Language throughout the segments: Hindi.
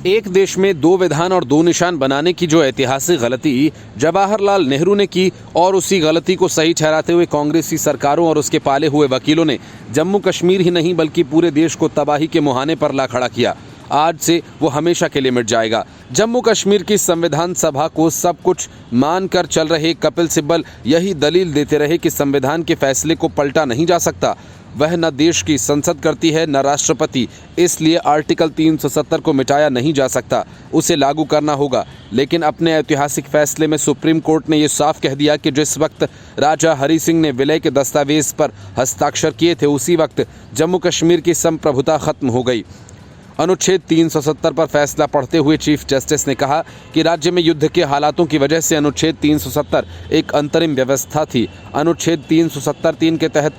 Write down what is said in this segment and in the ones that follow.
एक देश में दो विधान और दो निशान बनाने की जो ऐतिहासिक गलती जवाहरलाल नेहरू ने की और उसी गलती को सही ठहराते हुए कांग्रेसी सरकारों और उसके पाले हुए वकीलों ने जम्मू कश्मीर ही नहीं बल्कि पूरे देश को तबाही के मुहाने पर ला खड़ा किया, आज से वो हमेशा के लिए मिट जाएगा। जम्मू कश्मीर की संविधान सभा को सब कुछ मानकर चल रहे कपिल सिब्बल यही दलील देते रहे कि संविधान के फैसले को पलटा नहीं जा सकता। वह न देश की संसद करती है न राष्ट्रपति, इसलिए आर्टिकल 370 को मिटाया नहीं जा सकता, उसे लागू करना होगा। लेकिन अपने ऐतिहासिक फैसले में सुप्रीम कोर्ट ने यह साफ कह दिया कि जिस वक्त राजा हरि सिंह ने विलय के दस्तावेज पर हस्ताक्षर किए थे उसी वक्त जम्मू कश्मीर की संप्रभुता खत्म हो गई। अनुच्छेद 370 पर फैसला पढ़ते हुए चीफ जस्टिस ने कहा कि राज्य में युद्ध के हालातों की वजह से अनुच्छेद 370 एक अंतरिम व्यवस्था थी। अनुच्छेद 370(3) के तहत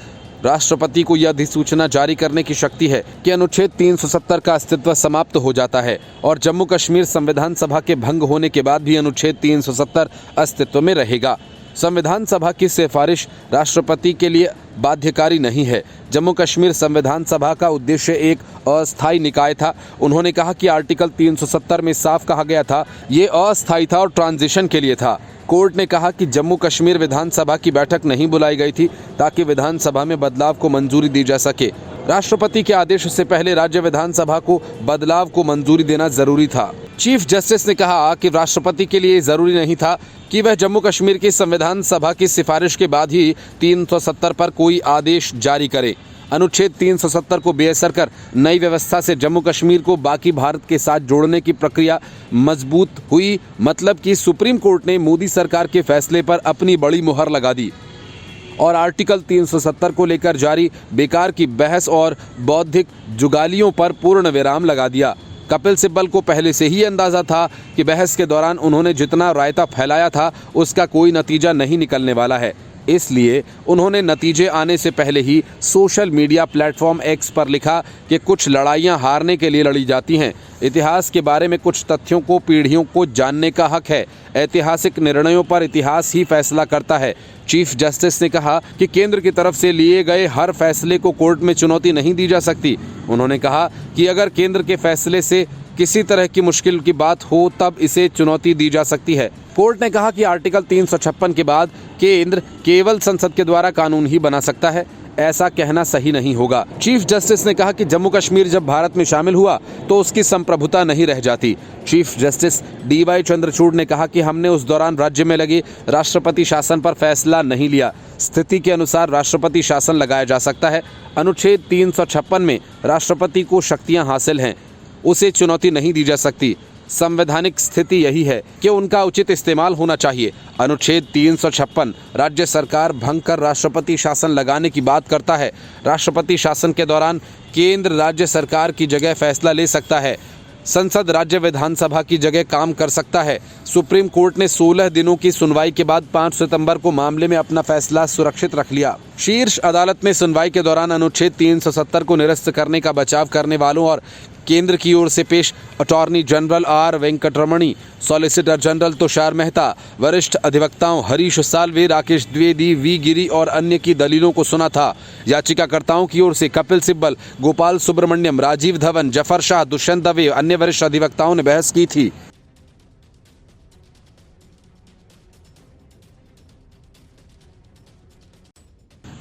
राष्ट्रपति को यह अधिसूचना जारी करने की शक्ति है कि अनुच्छेद 370 का अस्तित्व समाप्त हो जाता है और जम्मू कश्मीर संविधान सभा के भंग होने के बाद भी अनुच्छेद 370 अस्तित्व में रहेगा। संविधान सभा की सिफारिश राष्ट्रपति के लिए बाध्यकारी नहीं है। जम्मू कश्मीर संविधान सभा का उद्देश्य एक अस्थायी निकाय था। उन्होंने कहा कि आर्टिकल 370 में साफ कहा गया था ये अस्थायी था और ट्रांजिशन के लिए था। कोर्ट ने कहा कि जम्मू कश्मीर विधानसभा की बैठक नहीं बुलाई गई थी ताकि विधानसभा में बदलाव को मंजूरी दी जा सके। राष्ट्रपति के आदेश से पहले राज्य विधानसभा को बदलाव को मंजूरी देना जरूरी था। चीफ जस्टिस ने कहा कि राष्ट्रपति के लिए जरूरी नहीं था कि वह जम्मू कश्मीर की संविधान सभा की सिफारिश के बाद ही 370 पर कोई आदेश जारी करे। अनुच्छेद 370 को बेअसर कर नई व्यवस्था से जम्मू कश्मीर को बाकी भारत के साथ जोड़ने की प्रक्रिया मजबूत हुई। मतलब कि सुप्रीम कोर्ट ने मोदी सरकार के फैसले पर अपनी बड़ी मुहर लगा दी और आर्टिकल 370 को लेकर जारी बेकार की बहस और बौद्धिक जुगालियों पर पूर्ण विराम लगा दिया। कपिल सिब्बल को पहले से ही अंदाजा था कि बहस के दौरान उन्होंने जितना रायता फैलाया था उसका कोई नतीजा नहीं निकलने वाला है, इसलिए उन्होंने नतीजे आने से पहले ही सोशल मीडिया प्लेटफॉर्म एक्स पर लिखा कि कुछ लड़ाइयां हारने के लिए लड़ी जाती हैं। इतिहास के बारे में कुछ तथ्यों को पीढ़ियों को जानने का हक है। ऐतिहासिक निर्णयों पर इतिहास ही फैसला करता है। चीफ जस्टिस ने कहा कि केंद्र की तरफ से लिए गए हर फैसले को कोर्ट में चुनौती नहीं दी जा सकती। उन्होंने कहा कि अगर केंद्र के फैसले से किसी तरह की मुश्किल की बात हो तब इसे चुनौती दी जा सकती है। कोर्ट ने कहा कि आर्टिकल 356 के बाद केंद्र केवल संसद के द्वारा कानून ही बना सकता है, ऐसा कहना सही नहीं होगा। चीफ जस्टिस ने कहा कि जम्मू कश्मीर जब भारत में शामिल हुआ तो उसकी संप्रभुता नहीं रह जाती। चीफ जस्टिस DY चंद्रचूड़ ने कहा कि हमने उस दौरान राज्य में लगे राष्ट्रपति शासन पर फैसला नहीं लिया। स्थिति के अनुसार राष्ट्रपति शासन लगाया जा सकता है। अनुच्छेद 356 में राष्ट्रपति को शक्तियां हासिल हैं, उसे चुनौती नहीं दी जा सकती। संवैधानिक स्थिति यही है कि उनका उचित इस्तेमाल होना चाहिए। अनुच्छेद 356 राज्य सरकार भंग कर राष्ट्रपति शासन लगाने की बात करता है। राष्ट्रपति शासन के दौरान केंद्र राज्य सरकार की जगह फैसला ले सकता है। संसद राज्य विधानसभा की जगह काम कर सकता है। सुप्रीम कोर्ट ने 16 दिनों की सुनवाई के बाद 5 सितंबर को मामले में अपना फैसला सुरक्षित रख लिया। शीर्ष अदालत में सुनवाई के दौरान अनुच्छेद 370 को निरस्त करने का बचाव करने वालों और केंद्र की ओर से पेश attorney general R Venkataramani, solicitor general Tushar Mehta, वरिष्ठ अधिवक्ताओं हरीश साल्वे, राकेश द्विवेदी, V गिरी और अन्य की दलीलों को सुना था। याचिकाकर्ताओं की ओर से कपिल सिब्बल, गोपाल सुब्रमण्यम, राजीव धवन, जफर शाह, दुष्यंत दवे, अन्य वरिष्ठ अधिवक्ताओं ने बहस की थी।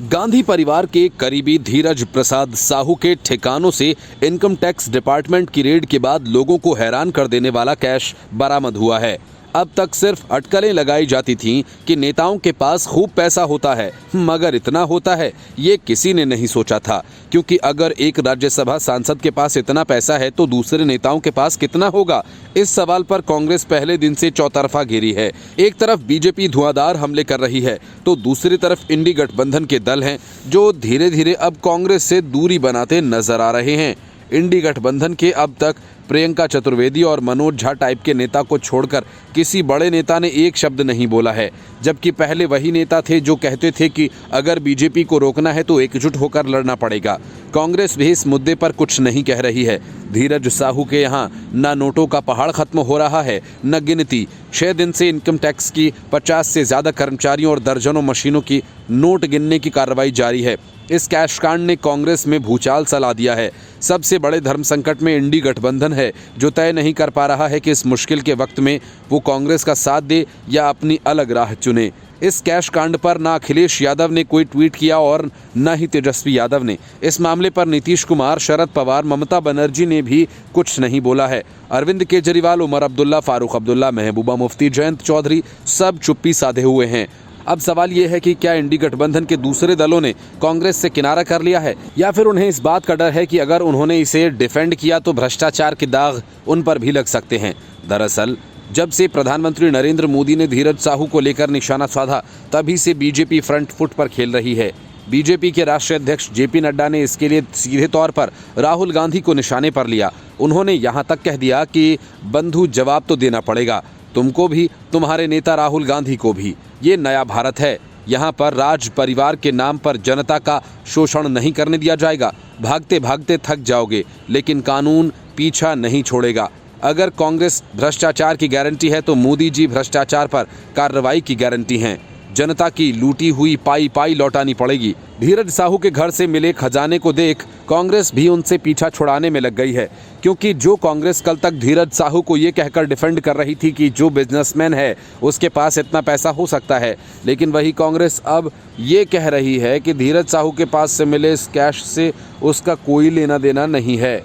गांधी परिवार के करीबी धीरज प्रसाद साहू के ठिकानों से इनकम टैक्स डिपार्टमेंट की रेड के बाद लोगों को हैरान कर देने वाला कैश बरामद हुआ है। अब तक सिर्फ अटकलें लगाई जाती थीं कि नेताओं के पास खूब पैसा होता है, मगर इतना होता है ये किसी ने नहीं सोचा था। क्योंकि अगर एक राज्यसभा सांसद के पास इतना पैसा है तो दूसरे नेताओं के पास कितना होगा? इस सवाल पर कांग्रेस पहले दिन से चौतरफा घेरी है। एक तरफ बीजेपी धुआंधार हमले कर रही है तो दूसरी तरफ इंडी गठबंधन के दल हैं जो धीरे धीरे अब कांग्रेस से दूरी बनाते नजर आ रहे हैं। इंडी गठबंधन के अब तक प्रियंका चतुर्वेदी और मनोज झा टाइप के नेता को छोड़कर किसी बड़े नेता ने एक शब्द नहीं बोला है। जबकि पहले वही नेता थे जो कहते थे कि अगर बीजेपी को रोकना है तो एकजुट होकर लड़ना पड़ेगा। कांग्रेस भी इस मुद्दे पर कुछ नहीं कह रही है। धीरज साहू के यहाँ न नोटों का पहाड़ खत्म हो रहा है न गिनती। 6 दिन से इनकम टैक्स की 50 से ज्यादा कर्मचारियों और दर्जनों मशीनों की नोट गिनने की कार्रवाई जारी है। इस कैश कांड ने कांग्रेस में भूचाल सा ला दिया है। सबसे बड़े धर्म संकट में इंडी गठबंधन है, जो तय नहीं कर पा रहा है कि इस मुश्किल के वक्त में वो कांग्रेस का साथ दे या अपनी अलग राह चुने। इस कैश कांड पर ना अखिलेश यादव ने कोई ट्वीट किया और न ही तेजस्वी यादव ने। इस मामले पर नीतीश कुमार, शरद पवार, ममता बनर्जी ने भी कुछ नहीं बोला है। अरविंद केजरीवाल, उमर अब्दुल्ला, फारूक अब्दुल्ला, महबूबा मुफ्ती, जयंत चौधरी सब चुप्पी साधे हुए हैं। अब सवाल ये है कि क्या इंडी गठबंधन के दूसरे दलों ने कांग्रेस से किनारा कर लिया है या फिर उन्हें इस बात का डर है कि अगर उन्होंने इसे डिफेंड किया तो भ्रष्टाचार के दाग उन पर भी लग सकते हैं। दरअसल जब से प्रधानमंत्री नरेंद्र मोदी ने धीरज साहू को लेकर निशाना साधा, तभी से बीजेपी फ्रंट फुट पर खेल रही है। बीजेपी के राष्ट्रीय अध्यक्ष जेपी नड्डा ने इसके लिए सीधे तौर पर राहुल गांधी को निशाने पर लिया। उन्होंने यहां तक कह दिया कि बंधु जवाब तो देना पड़ेगा, तुमको भी, तुम्हारे नेता राहुल गांधी को भी। ये नया भारत है, यहाँ पर राज परिवार के नाम पर जनता का शोषण नहीं करने दिया जाएगा। भागते भागते थक जाओगे, लेकिन कानून पीछा नहीं छोड़ेगा। अगर कांग्रेस भ्रष्टाचार की गारंटी है तो मोदी जी भ्रष्टाचार पर कार्रवाई की गारंटी हैं। जनता की लूटी हुई पाई पाई लौटानी पड़ेगी। धीरज साहू के घर से मिले खजाने को देख कांग्रेस भी उनसे पीछा छुड़ाने में लग गई है, क्योंकि जो कांग्रेस कल तक धीरज साहू को ये कहकर डिफेंड कर रही थी कि जो बिजनेसमैन है उसके पास इतना पैसा हो सकता है, लेकिन वही कांग्रेस अब ये कह रही है कि धीरज साहू के पास से मिले इस कैश से उसका कोई लेना देना नहीं है।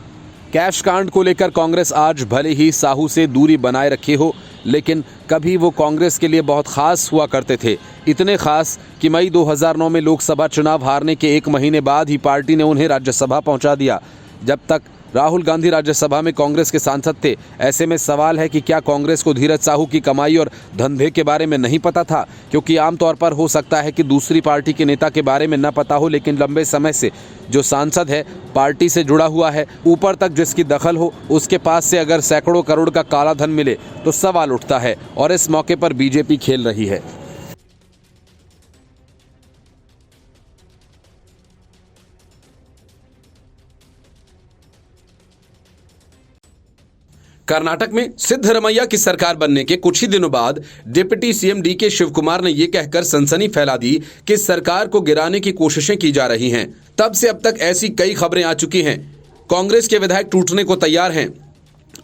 कैश कांड को लेकर कांग्रेस आज भले ही साहू से दूरी बनाए रखे हो, लेकिन कभी वो कांग्रेस के लिए बहुत खास हुआ करते थे। इतने खास कि मई 2009 में लोकसभा चुनाव हारने के 1 महीने बाद ही पार्टी ने उन्हें राज्यसभा पहुंचा दिया। जब तक राहुल गांधी राज्यसभा में कांग्रेस के सांसद थे, ऐसे में सवाल है कि क्या कांग्रेस को धीरज साहू की कमाई और धंधे के बारे में नहीं पता था? क्योंकि आमतौर पर हो सकता है कि दूसरी पार्टी के नेता के बारे में न पता हो, लेकिन लंबे समय से जो सांसद है, पार्टी से जुड़ा हुआ है, ऊपर तक जिसकी दखल हो, उसके पास से अगर सैकड़ों करोड़ का काला धन मिले तो सवाल उठता है। और इस मौके पर बीजेपी खेल रही है। कर्नाटक में सिद्धरमैया की सरकार बनने के कुछ ही दिनों बाद डिप्टी सीएम डीके शिवकुमार ने यह कहकर सनसनी फैला दी कि सरकार को गिराने की कोशिशें की जा रही हैं। तब से अब तक ऐसी कई खबरें आ चुकी हैं। कांग्रेस के विधायक टूटने को तैयार हैं।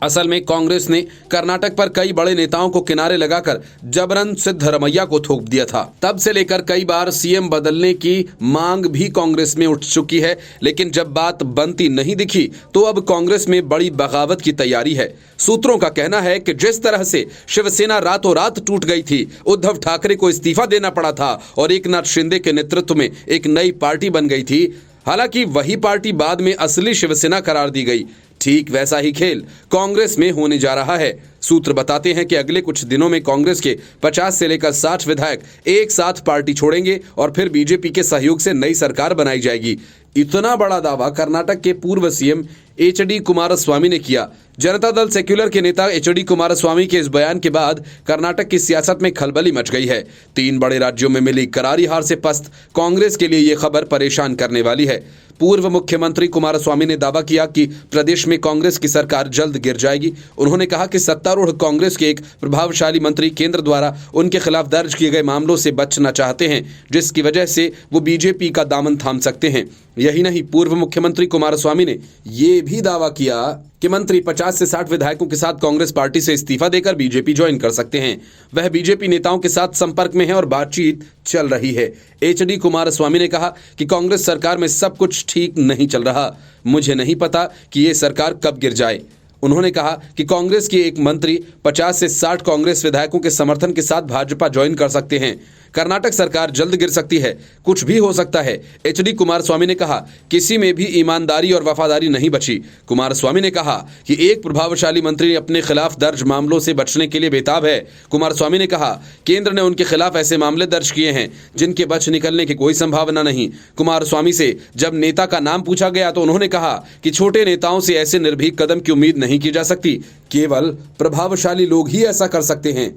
असल में कांग्रेस ने कर्नाटक पर कई बड़े नेताओं को किनारे लगाकर जबरन सिद्धरमैया को थोप दिया था। तब से लेकर कई बार सीएम बदलने की मांग भी कांग्रेस में उठ चुकी है, लेकिन जब बात बनती नहीं दिखी तो अब कांग्रेस में बड़ी बगावत की तैयारी है। सूत्रों का कहना है कि जिस तरह से शिवसेना रातों रात टूट गई थी, उद्धव ठाकरे को इस्तीफा देना पड़ा था और एकनाथ शिंदे के नेतृत्व में एक नई पार्टी बन गई थी। हालांकि वही पार्टी बाद में असली शिवसेना करार दी गई। ठीक वैसा ही खेल कांग्रेस में होने जा रहा है। सूत्र बताते हैं कि अगले कुछ दिनों में कांग्रेस के 50 से लेकर 60 विधायक एक साथ पार्टी छोड़ेंगे और फिर बीजेपी के सहयोग से नई सरकार बनाई जाएगी। इतना बड़ा दावा कर्नाटक के पूर्व सीएम एच.डी. कुमारस्वामी ने किया। जनता दल सेक्युलर के नेता एच.डी. कुमारस्वामी के इस बयान के बाद कर्नाटक की सियासत में खलबली मच गई है। 3 बड़े राज्यों में मिली करारी हार से पस्त कांग्रेस के लिए यह खबर परेशान करने वाली है। पूर्व मुख्यमंत्री कुमारस्वामी ने दावा किया कि प्रदेश में कांग्रेस की सरकार जल्द गिर जाएगी। उन्होंने कहा कि सत्तारूढ़ कांग्रेस के एक प्रभावशाली मंत्री केंद्र द्वारा उनके खिलाफ दर्ज किए गए मामलों से बचना चाहते हैं, जिसकी वजह से वो बीजेपी का दामन थाम सकते हैं। यही नहीं, पूर्व मुख्यमंत्री कुमारस्वामी ने यह भी दावा किया कि मंत्री 50 से 60 विधायकों के साथ कांग्रेस पार्टी से इस्तीफा देकर बीजेपी ज्वाइन कर सकते हैं। वह बीजेपी नेताओं के साथ संपर्क में है और बातचीत चल रही है। एच.डी. कुमारस्वामी ने कहा कि कांग्रेस सरकार में सब कुछ ठीक नहीं चल रहा। मुझे नहीं पता कि ये सरकार कब गिर जाए। उन्होंने कहा कि कांग्रेस के एक मंत्री 50 से 60 कांग्रेस विधायकों के समर्थन के साथ भाजपा ज्वाइन कर सकते हैं। कर्नाटक सरकार जल्द गिर सकती है, कुछ भी हो सकता है। एच.डी. कुमारस्वामी ने कहा, किसी में भी ईमानदारी और वफादारी नहीं बची। कुमारस्वामी ने कहा कि एक प्रभावशाली मंत्री अपने खिलाफ दर्ज मामलों से बचने के लिए बेताब है। कुमारस्वामी ने कहा, केंद्र ने उनके खिलाफ ऐसे मामले दर्ज किए हैं जिनके बच निकलने की कोई संभावना नहीं। कुमारस्वामी से जब नेता का नाम पूछा गया तो उन्होंने कहा कि छोटे नेताओं से ऐसे निर्भीक कदम की उम्मीद नहीं की जा सकती, केवल प्रभावशाली लोग ही ऐसा कर सकते हैं।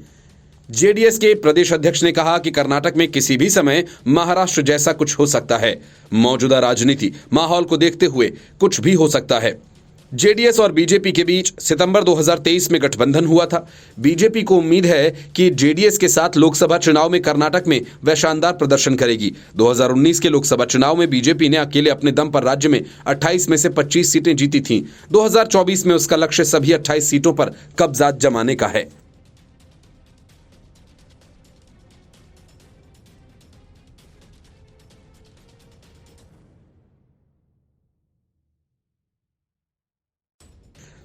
जेडीएस के प्रदेश अध्यक्ष ने कहा कि कर्नाटक में किसी भी समय महाराष्ट्र जैसा कुछ हो सकता है। मौजूदा राजनीति माहौल को देखते हुए कुछ भी हो सकता है। जेडीएस और बीजेपी के बीच सितंबर 2023 में गठबंधन हुआ था। बीजेपी को उम्मीद है कि जेडीएस के साथ लोकसभा चुनाव में कर्नाटक में वह शानदार प्रदर्शन करेगी। 2019 के लोकसभा चुनाव में बीजेपी ने अकेले अपने दम पर राज्य में 28 में से 25 सीटें जीती थीं। 2024 में उसका लक्ष्य सभी 28 सीटों पर कब्जा जमाने का है।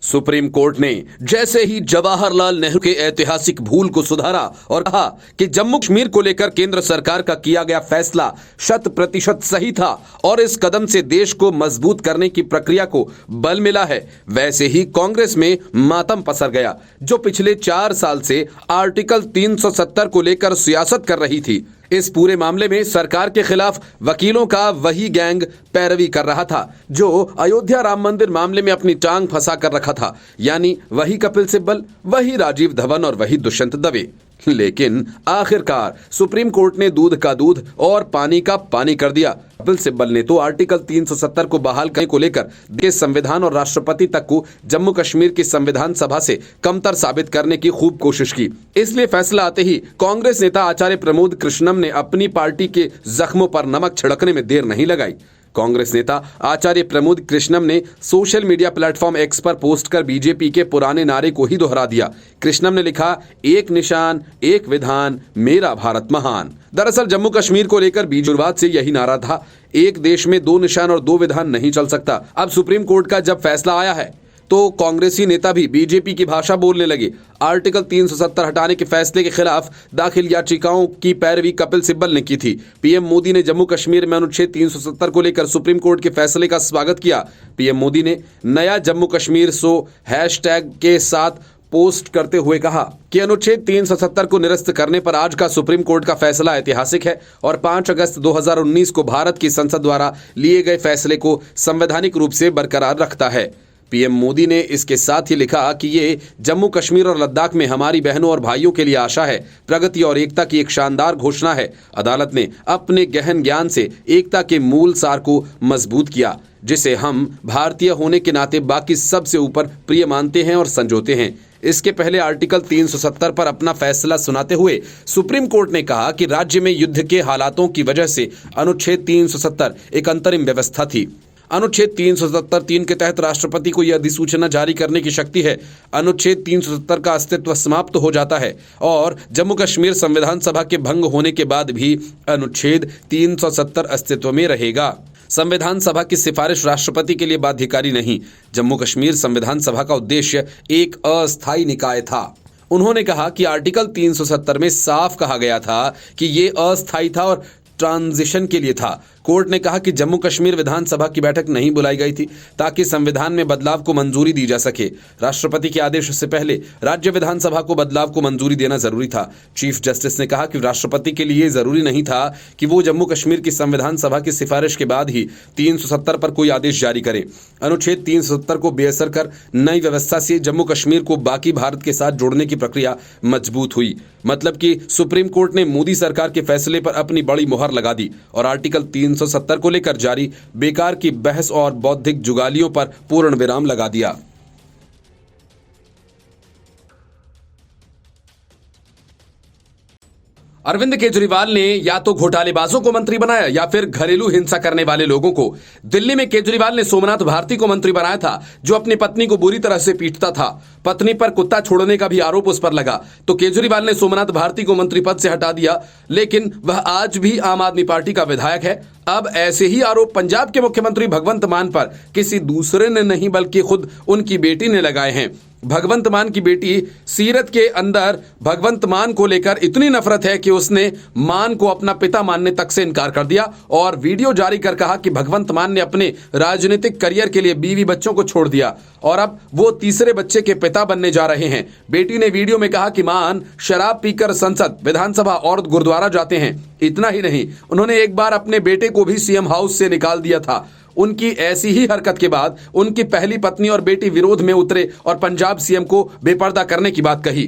सुप्रीम कोर्ट ने जैसे ही जवाहरलाल नेहरू के ऐतिहासिक भूल को सुधारा और कहा कि जम्मू कश्मीर को लेकर केंद्र सरकार का किया गया फैसला 100% सही था और इस कदम से देश को मजबूत करने की प्रक्रिया को बल मिला है, वैसे ही कांग्रेस में मातम पसर गया, जो पिछले 4 साल से आर्टिकल 370 को लेकर सियासत कर रही थी। इस पूरे मामले में सरकार के खिलाफ वकीलों का वही गैंग पैरवी कर रहा था जो अयोध्या राम मंदिर मामले में अपनी टांग फंसा कर रखा था, यानी वही कपिल सिब्बल, वही राजीव धवन और वही दुष्यंत दवे। लेकिन आखिरकार सुप्रीम कोर्ट ने दूध का दूध और पानी का पानी कर दिया। कपिल सिब्बल ने तो आर्टिकल 370 को बहाल करने को लेकर देश के संविधान और राष्ट्रपति तक को जम्मू कश्मीर की संविधान सभा से कमतर साबित करने की खूब कोशिश की। इसलिए फैसला आते ही कांग्रेस नेता आचार्य प्रमोद कृष्णम ने अपनी पार्टी के जख्मों पर नमक छिड़कने में देर नहीं लगाई। कांग्रेस नेता आचार्य प्रमोद कृष्णम ने सोशल मीडिया प्लेटफॉर्म एक्स पर पोस्ट कर बीजेपी के पुराने नारे को ही दोहरा दिया। कृष्णम ने लिखा, एक निशान, एक विधान, मेरा भारत महान। दरअसल जम्मू कश्मीर को लेकर बीजुर्वाद से यही नारा था, एक देश में 2 निशान और 2 विधान नहीं चल सकता। अब सुप्रीम कोर्ट का जब फैसला आया है तो कांग्रेसी नेता भी बीजेपी की भाषा बोलने लगे। आर्टिकल 370 हटाने के फैसले के खिलाफ दाखिल याचिकाओं की पैरवी कपिल सिब्बल ने की थी। पीएम मोदी ने जम्मू कश्मीर में अनुच्छेद 370 को लेकर सुप्रीम कोर्ट के फैसले का स्वागत किया। पीएम मोदी ने नया जम्मू कश्मीर हैशटैग के साथ पोस्ट करते हुए कहा कि अनुच्छेद 370 को निरस्त करने पर आज का सुप्रीम कोर्ट का फैसला ऐतिहासिक है और 5 अगस्त 2019 को भारत की संसद द्वारा लिए गए फैसले को संवैधानिक रूप से बरकरार रखता है। पीएम मोदी ने इसके साथ ही लिखा कि ये जम्मू कश्मीर और लद्दाख में हमारी बहनों और भाइयों के लिए आशा है, प्रगति और एकता की एक शानदार घोषणा है। अदालत ने अपने गहन ज्ञान से एकता के मूल सार को मजबूत किया, जिसे हम भारतीय होने के नाते बाकी सबसे ऊपर प्रिय मानते हैं और संजोते हैं। इसके पहले आर्टिकल 370 पर अपना फैसला सुनाते हुए सुप्रीम कोर्ट ने कहा कि राज्य में युद्ध के हालातों की वजह से अनुच्छेद 370 एक अंतरिम व्यवस्था थी। अनुच्छेद 370(3) के तहत राष्ट्रपति को यह अधिसूचना जारी करने की शक्ति है। अनुच्छेद 370 का अस्तित्व समाप्त हो जाता है और जम्मू कश्मीर संविधान सभा के भंग होने के बाद भी अनुच्छेद 370 अस्तित्व में रहेगा। संविधान सभा की सिफारिश राष्ट्रपति के लिए बाध्यकारी नहीं। जम्मू कश्मीर संविधान सभा का उद्देश्य एक अस्थायी निकाय था। उन्होंने कहा कि आर्टिकल 370 में साफ कहा गया था कि ये अस्थायी था और ट्रांजिशन के लिए था। कोर्ट ने कहा कि जम्मू कश्मीर विधानसभा की बैठक नहीं बुलाई गई थी ताकि संविधान में बदलाव को मंजूरी दी जा सके। राष्ट्रपति के आदेश से पहले राज्य विधानसभा को बदलाव को मंजूरी देना जरूरी था। चीफ जस्टिस ने कहा कि राष्ट्रपति के लिए जरूरी नहीं था कि वो जम्मू कश्मीर की संविधान सभा की सिफारिश के बाद ही 370 पर कोई आदेश जारी करे। अनुच्छेद 370 को बेअसर कर नई व्यवस्था से जम्मू कश्मीर को बाकी भारत के साथ जोड़ने की प्रक्रिया मजबूत हुई। मतलब कि सुप्रीम कोर्ट ने मोदी सरकार के फैसले पर अपनी बड़ी मुहर लगा दी और आर्टिकल 370 को लेकर जारी बेकार की बहस और बौद्धिक जुगालियों पर पूर्ण विराम लगा दिया। अरविंद केजरीवाल ने या तो घोटालेबाजों को मंत्री बनाया या फिर घरेलू हिंसा करने वाले लोगों को। दिल्ली में केजरीवाल ने सोमनाथ भारती को मंत्री बनाया था, जो अपनी पत्नी को बुरी तरह से पीटता था। पत्नी पर कुत्ता छोड़ने का भी आरोप उस पर लगा, तो केजरीवाल ने सोमनाथ भारती को मंत्री पद से हटा दिया, लेकिन वह आज भी आम आदमी पार्टी का विधायक है। अब ऐसे ही आरोप पंजाब के मुख्यमंत्री भगवंत मान पर किसी दूसरे ने नहीं बल्कि खुद उनकी बेटी ने लगाए हैं। भगवंत मान की बेटी सीरत के अंदर भगवंत मान को लेकर इतनी नफरत है कि उसने मान को अपना पिता मानने तक से इनकार कर दिया और वीडियो जारी कर कहा कि भगवंत मान ने अपने राजनीतिक करियर के लिए बीवी बच्चों को छोड़ दिया और अब वो तीसरे बच्चे के पिता बनने जा रहे हैं। बेटी ने वीडियो में कहा कि मान शराब पीकर संसद, विधानसभा और गुरुद्वारा जाते हैं। इतना ही नहीं, उन्होंने एक बार अपने बेटे को भी सीएम हाउस से निकाल दिया था। उनकी ऐसी ही हरकत के बाद उनकी पहली पत्नी और बेटी विरोध में उतरे और पंजाब सीएम को बेपर्दा करने की बात कही।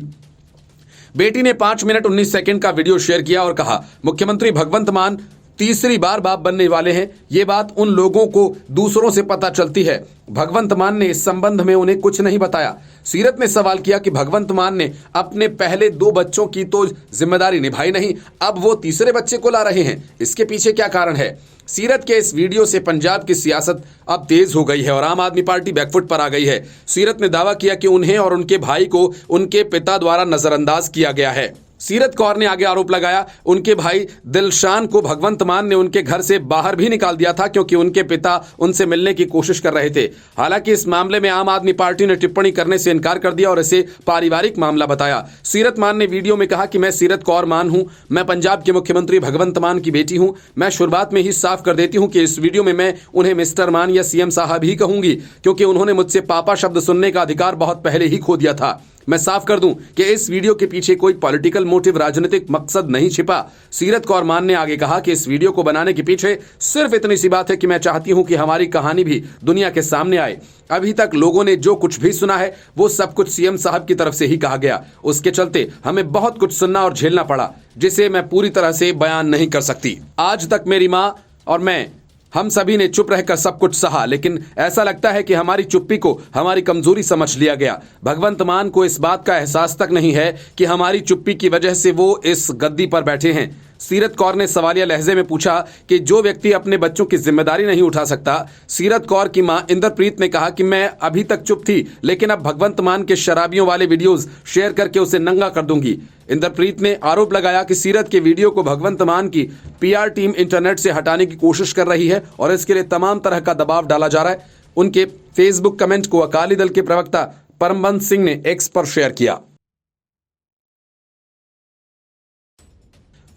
बेटी ने 5 मिनट 19 सेकंड का वीडियो शेयर किया और कहा, मुख्यमंत्री भगवंत मान तीसरी बार बाप बनने वाले हैं। ये बात उन लोगों को दूसरों से पता चलती है। भगवंत मान ने इस संबंध में उन्हें कुछ नहीं बताया। सीरत ने सवाल किया कि भगवंत मान ने अपने पहले 2 बच्चों की तो जिम्मेदारी निभाई नहीं, अब वो तीसरे बच्चे को ला रहे हैं, इसके पीछे क्या कारण है? सीरत के इस वीडियो से पंजाब की सियासत अब तेज हो गई है और आम आदमी पार्टी बैकफुट पर आ गई है। सीरत ने दावा किया कि उन्हें और उनके भाई को उनके पिता द्वारा नजरअंदाज किया गया है। सीरत कौर ने आगे आरोप लगाया, उनके भाई दिलशान को भगवंत मान ने उनके घर से बाहर भी निकाल दिया था क्योंकि उनके पिता उनसे मिलने की कोशिश कर रहे थे। हालांकि इस मामले में आम आदमी पार्टी ने टिप्पणी करने से इनकार कर दिया और इसे पारिवारिक मामला बताया। सीरत मान ने वीडियो में कहा कि मैं सीरत कौर मान हूं, मैं पंजाब के मुख्यमंत्री भगवंत मान की बेटी हूं। मैं शुरुआत में ही साफ कर देती हूं कि इस वीडियो में मैं उन्हें मिस्टर मान या सीएम साहब ही कहूंगी क्योंकि उन्होंने मुझसे पापा शब्द सुनने का अधिकार बहुत पहले ही खो दिया था। मैं साफ कर दूं कि इस वीडियो के पीछे कोई पॉलिटिकल मोटिव, राजनीतिक मकसद नहीं छिपा। सीरत कौर मान ने आगे कहा कि इस वीडियो को बनाने के पीछे सिर्फ इतनी सी बात है कि मैं चाहती हूं कि हमारी कहानी भी दुनिया के सामने आए। अभी तक लोगों ने जो कुछ भी सुना है वो सब कुछ सीएम साहब की तरफ से ही कहा गया। उसके चलते हमें बहुत कुछ सुनना और झेलना पड़ा जिसे मैं पूरी तरह से बयान नहीं कर सकती। आज तक मेरी मां और मैं, हम सभी ने चुप रहकर सब कुछ सहा, लेकिन ऐसा लगता है कि हमारी चुप्पी को हमारी कमजोरी समझ लिया गया। भगवंत मान को इस बात का एहसास तक नहीं है कि हमारी चुप्पी की वजह से वो इस गद्दी पर बैठे हैं। सीरत कौर ने सवालिया लहजे में पूछा कि जो व्यक्ति अपने बच्चों की जिम्मेदारी नहीं उठा सकता। सीरत कौर की मां इंद्रप्रीत ने कहा कि मैं अभी तक चुप थी, लेकिन अब भगवंत मान के शराबियों वाले वीडियोस शेयर करके उसे नंगा कर दूंगी। इंद्रप्रीत ने आरोप लगाया कि सीरत के वीडियो को भगवंत मान की पीआर टीम इंटरनेट से हटाने की कोशिश कर रही है और इसके लिए तमाम तरह का दबाव डाला जा रहा है। उनके फेसबुक कमेंट को अकाली दल के प्रवक्ता परमबंस सिंह ने एक्स पर शेयर किया।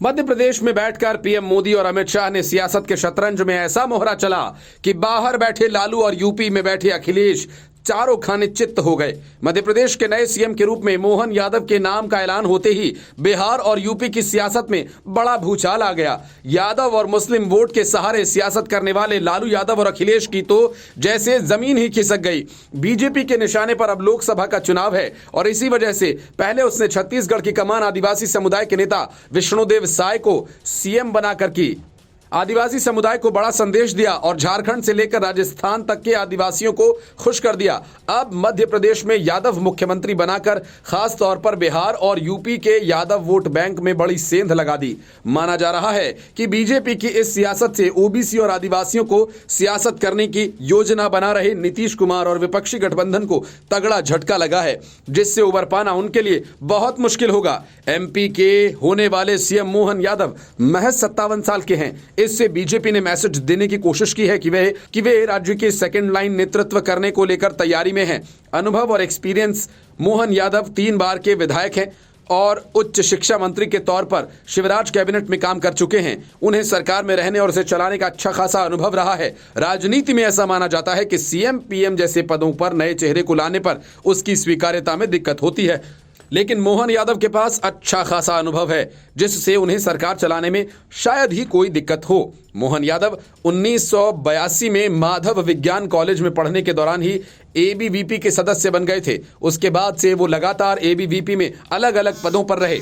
मध्य प्रदेश में बैठकर पीएम मोदी और अमित शाह ने सियासत के शतरंज में ऐसा मोहरा चला कि बाहर बैठे लालू और यूपी में बैठे अखिलेश चारों खाने चित्त हो गए। मध्य प्रदेश के नए सीएम के रूप में मोहन यादव के नाम का ऐलान होते ही बिहार और यूपी की सियासत में बड़ा भूचाल आ गया। यादव और मुस्लिम वोट के सहारे सियासत करने वाले लालू यादव और अखिलेश की तो जैसे जमीन ही खिसक गई। बीजेपी के निशाने पर अब लोकसभा का चुनाव है और इसी वजह से पहले उसने छत्तीसगढ़ की कमान आदिवासी समुदाय के नेता विष्णुदेव साय को सीएम बनाकर की। आदिवासी समुदाय को बड़ा संदेश दिया और झारखंड से लेकर राजस्थान तक के आदिवासियों को खुश कर दिया। अब मध्य प्रदेश में यादव मुख्यमंत्री बनाकर खास तौर पर बिहार और यूपी के यादव वोट बैंक में बड़ी सेंध लगा दी। माना जा रहा है कि बीजेपी की इस सियासत से ओबीसी और आदिवासियों को सियासत करने की योजना बना रहे नीतीश कुमार और विपक्षी गठबंधन को तगड़ा झटका लगा है, जिससे उबर पाना उनके लिए बहुत मुश्किल होगा। एमपी के होने वाले सीएम मोहन यादव महज 57 साल के हैं। इससे बीजेपी ने मैसेज देने की कोशिश की है कि वे राज्य के सेकंड लाइन नेतृत्व करने को लेकर तैयारी में हैं। अनुभव और एक्सपीरियंस, मोहन यादव 3 बार के विधायक हैं और उच्च शिक्षा मंत्री के तौर पर शिवराज कैबिनेट में काम कर चुके हैं। उन्हें सरकार में रहने और उसे चलाने का अच्छा खासा अनुभव रहा है। राजनीति में ऐसा माना जाता है कि सीएम पीएम जैसे पदों पर नए चेहरे को लाने पर उसकी स्वीकार्यता में दिक्कत होती है, लेकिन मोहन यादव के पास अच्छा खासा अनुभव है जिससे उन्हें सरकार चलाने में शायद ही कोई दिक्कत हो। मोहन यादव 1982 में माधव विज्ञान कॉलेज में पढ़ने के दौरान ही एबीवीपी के सदस्य बन गए थे। उसके बाद से वो लगातार एबीवीपी में अलग अलग पदों पर रहे।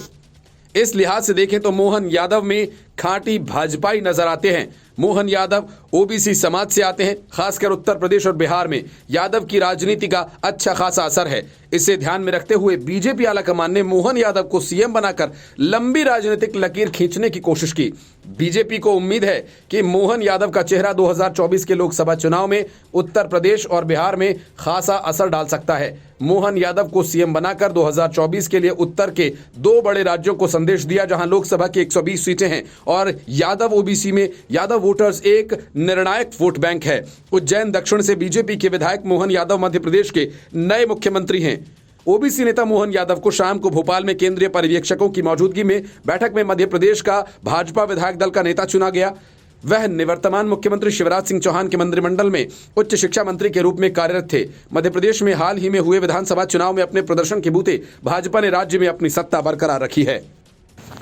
इस लिहाज से देखें तो मोहन यादव में खांटी भाजपाई नजर आते हैं। मोहन यादव ओबीसी समाज से आते हैं। खासकर उत्तर प्रदेश और बिहार में यादव की राजनीति का अच्छा खासा असर है। इसे ध्यान में रखते हुए बीजेपी आलाकमान ने मोहन यादव को सीएम बनाकर लंबी राजनीतिक लकीर खींचने की कोशिश की। बीजेपी को उम्मीद है कि मोहन यादव का चेहरा 2024 के लोकसभा चुनाव में उत्तर प्रदेश और बिहार में खासा असर डाल सकता है। मोहन यादव को सीएम बनाकर 2024 के लिए उत्तर के 2 बड़े राज्यों को संदेश दिया, जहां लोकसभा की 120 सीटें हैं और यादव ओबीसी में यादव वोटर्स एक निर्णायक वोट बैंक है। उज्जैन दक्षिण से बीजेपी के विधायक मोहन यादव मध्य प्रदेश के नए मुख्यमंत्री हैं। ओबीसी नेता मोहन यादव को शाम को भोपाल में केंद्रीय पर्यवेक्षकों की मौजूदगी में बैठक में मध्य प्रदेश का भाजपा विधायक दल का नेता चुना गया। वह निवर्तमान मुख्यमंत्री शिवराज सिंह चौहान के मंत्रिमंडल में उच्च शिक्षा मंत्री के रूप में कार्यरत थे। मध्य प्रदेश में हाल ही में हुए विधानसभा चुनाव में अपने प्रदर्शन के बूते भाजपा ने राज्य में अपनी सत्ता बरकरार रखी है।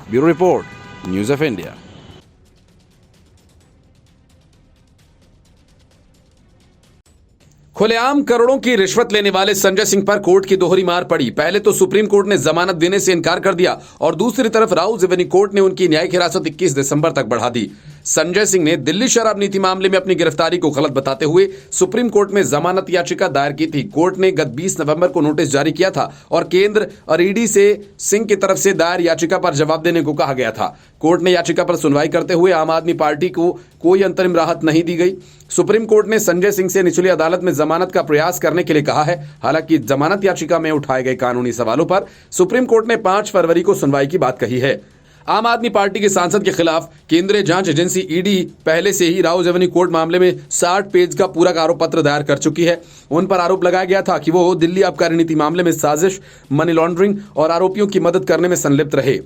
Bureau report, news of India. खुलेआम करोड़ों की रिश्वत लेने वाले संजय सिंह पर कोर्ट की दोहरी मार पड़ी। पहले तो सुप्रीम कोर्ट ने जमानत देने से इनकार कर दिया और दूसरी तरफ राउज एवेन्यू कोर्ट ने उनकी न्यायिक हिरासत 21 दिसंबर तक बढ़ा दी। संजय सिंह ने दिल्ली शराब नीति मामले में अपनी गिरफ्तारी को गलत बताते हुए सुप्रीम कोर्ट में जमानत याचिका दायर की थी। कोर्ट ने गत 20 नवंबर को नोटिस जारी किया था और केंद्र और ईडी से सिंह की तरफ से दायर याचिका पर जवाब देने को कहा गया था। कोर्ट ने याचिका पर सुनवाई करते हुए आम आदमी पार्टी को कोई अंतरिम राहत नहीं दी गई। सुप्रीम कोर्ट ने संजय सिंह से निचली अदालत में जमानत का प्रयास करने के लिए कहा है। हालांकि जमानत याचिका में उठाए गए कानूनी सवालों पर सुप्रीम कोर्ट ने 5 फरवरी को सुनवाई की बात कही है। आम आदमी पार्टी के सांसद के खिलाफ केंद्रीय जांच एजेंसी ईडी पहले से ही राउज एवेन्यू कोर्ट मामले में 60 पेज का पूरक आरोप पत्र दायर कर चुकी है। उन पर आरोप लगाया गया था कि वो दिल्ली आबकारी नीति मामले में साजिश, मनी लॉन्ड्रिंग और आरोपियों की मदद करने में संलिप्त रहे।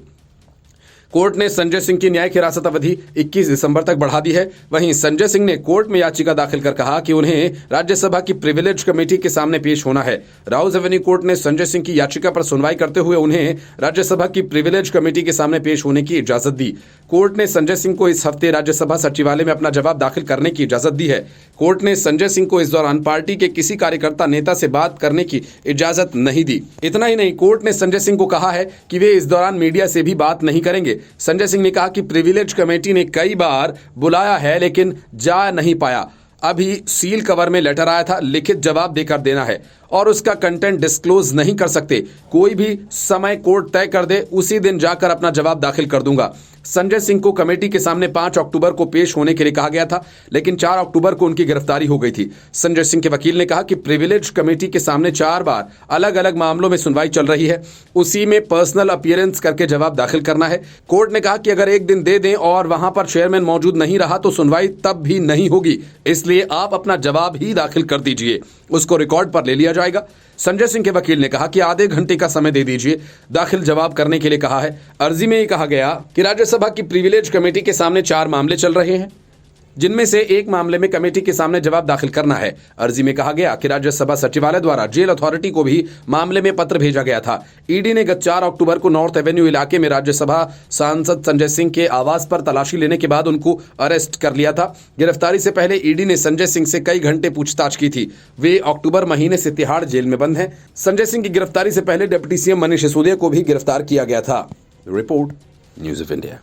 कोर्ट ने संजय सिंह की न्यायिक हिरासत अवधि 21 दिसंबर तक बढ़ा दी है। वहीं संजय सिंह ने कोर्ट में याचिका दाखिल कर कहा कि उन्हें राज्यसभा की प्रिविलेज कमेटी के सामने पेश होना है। राउज एवेन्यू कोर्ट ने संजय सिंह की याचिका पर सुनवाई करते हुए उन्हें राज्यसभा की प्रिविलेज कमेटी के सामने पेश होने की इजाजत दी। कोर्ट ने संजय सिंह को इस हफ्ते राज्यसभा सचिवालय में अपना जवाब दाखिल करने की इजाजत दी है। कोर्ट ने संजय सिंह को इस दौरान पार्टी के किसी कार्यकर्ता नेता से बात करने की इजाजत नहीं दी। इतना ही नहीं, कोर्ट ने संजय सिंह को कहा है कि वे इस दौरान मीडिया से भी बात नहीं करेंगे। संजय सिंह ने कहा कि प्रिविलेज कमेटी ने कई बार बुलाया है लेकिन जा नहीं पाया। अभी सील कवर में लेटर आया था, लिखित जवाब देकर देना है और उसका कंटेंट डिस्क्लोज नहीं कर सकते। कोई भी समय कोर्ट तय कर दे, उसी दिन जाकर अपना जवाब दाखिल कर दूंगा। संजय सिंह को कमेटी के सामने 5 अक्टूबर को पेश होने के लिए कहा गया था, लेकिन 4 अक्टूबर को उनकी गिरफ्तारी हो गई थी। संजय सिंह के वकील ने कहा कि प्रिविलेज कमेटी के सामने 4 बार अलग अलग मामलों में सुनवाई चल रही है, उसी में पर्सनल अपीयरेंस करके जवाब दाखिल करना है। कोर्ट ने कहा कि अगर एक दिन दे दें और वहां पर चेयरमैन मौजूद नहीं रहा तो सुनवाई तब भी नहीं होगी, इसलिए आप अपना जवाब ही दाखिल कर दीजिए, उसको रिकॉर्ड पर ले लिया जाएगा। संजय सिंह के वकील ने कहा कि आधे घंटे का समय दे दीजिए, दाखिल जवाब करने के लिए कहा है। अर्जी में ये कहा गया कि राज्यसभा की प्रिविलेज कमेटी के सामने 4 मामले चल रहे हैं, जिनमें से एक मामले में कमेटी के सामने जवाब दाखिल करना है। अर्जी में कहा गया कि राज्यसभा सचिवालय द्वारा जेल अथॉरिटी को भी मामले में पत्र भेजा गया था। ईडी ने गत 4 अक्टूबर को नॉर्थ एवेन्यू इलाके में राज्यसभा सांसद संजय सिंह के आवास पर तलाशी लेने के बाद उनको अरेस्ट कर लिया था। गिरफ्तारी से पहले ईडी ने संजय सिंह से कई घंटे पूछताछ की थी। वे अक्टूबर महीने से तिहाड़ जेल में बंद हैं। संजय सिंह की गिरफ्तारी से पहले डिप्टी सीएम मनीष सिसोदिया को भी गिरफ्तार किया गया था। Report, news of India.